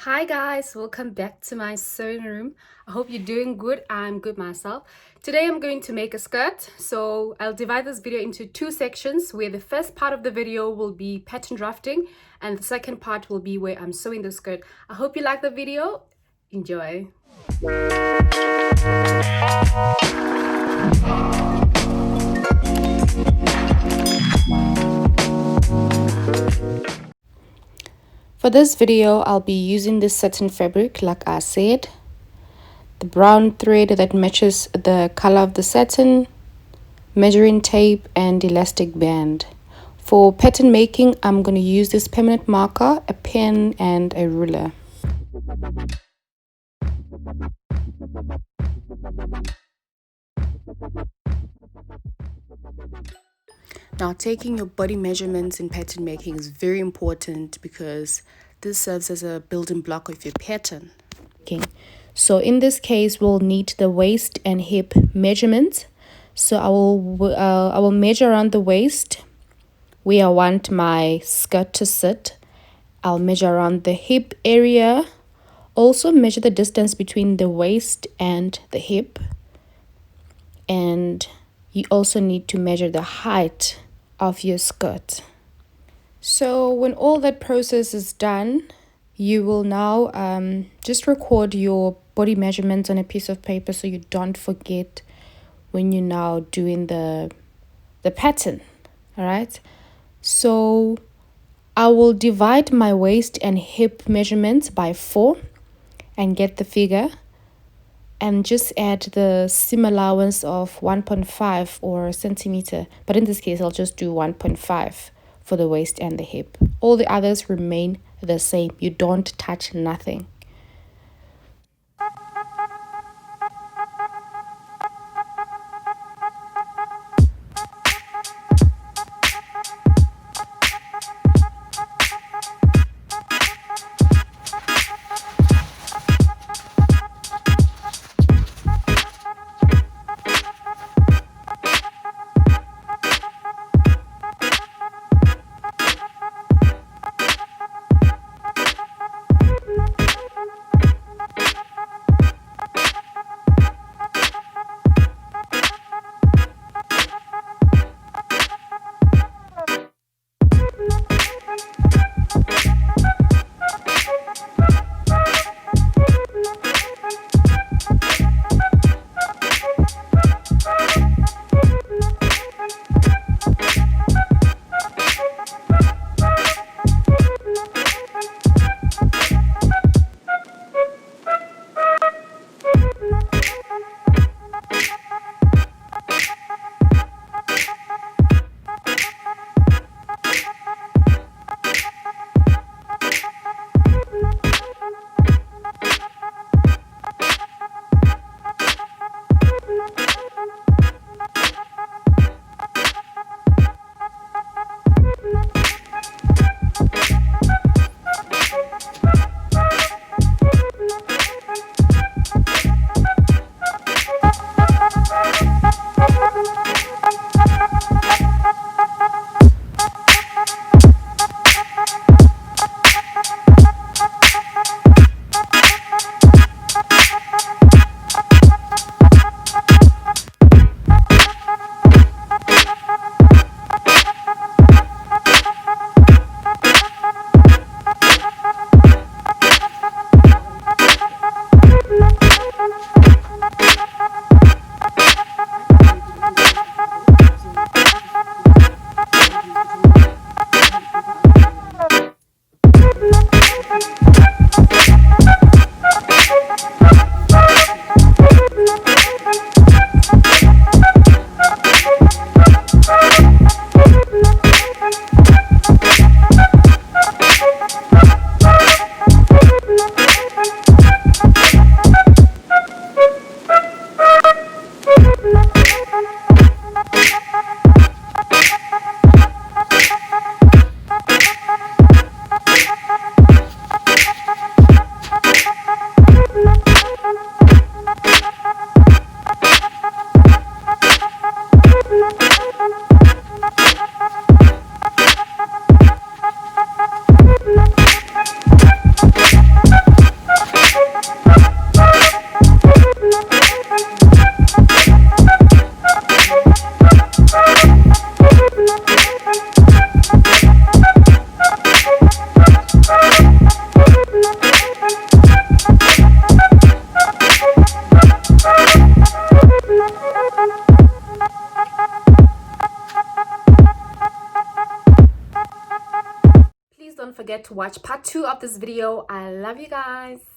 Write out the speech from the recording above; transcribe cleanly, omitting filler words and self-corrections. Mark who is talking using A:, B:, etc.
A: Hi guys, welcome back to my sewing room. I hope you're doing good. I'm good myself. Today I'm going to make a skirt. So I'll divide this video into two sections where the first part of the video will be pattern drafting and the second part will be where I'm sewing the skirt. I hope you like the video. Enjoy. For this video, I'll be using this satin fabric, like I said. The brown thread that matches the color of the satin, measuring tape, and elastic band. For pattern making, I'm going to use this permanent marker, a pen, and a ruler. Now, taking your body measurements in pattern making is very important because this serves as a building block of your pattern. Okay, so in this case, we'll need the waist and hip measurements. So I will measure around the waist where I want my skirt to sit. I'll measure around the hip area. Also measure the distance between the waist and the hip. And you also need to measure the height of your skirt. So when all that process is done, you will now just record your body measurements on a piece of paper so you don't forget when you're now doing the pattern. All right, so I will divide my waist and hip measurements by 4 and get the figure, and just add the seam allowance of 1.5 or centimeter, but in this case I'll just do 1.5 for the waist and the hip. All the others remain the same. You don't touch nothing. forget to watch part 2 of this video. I love you guys.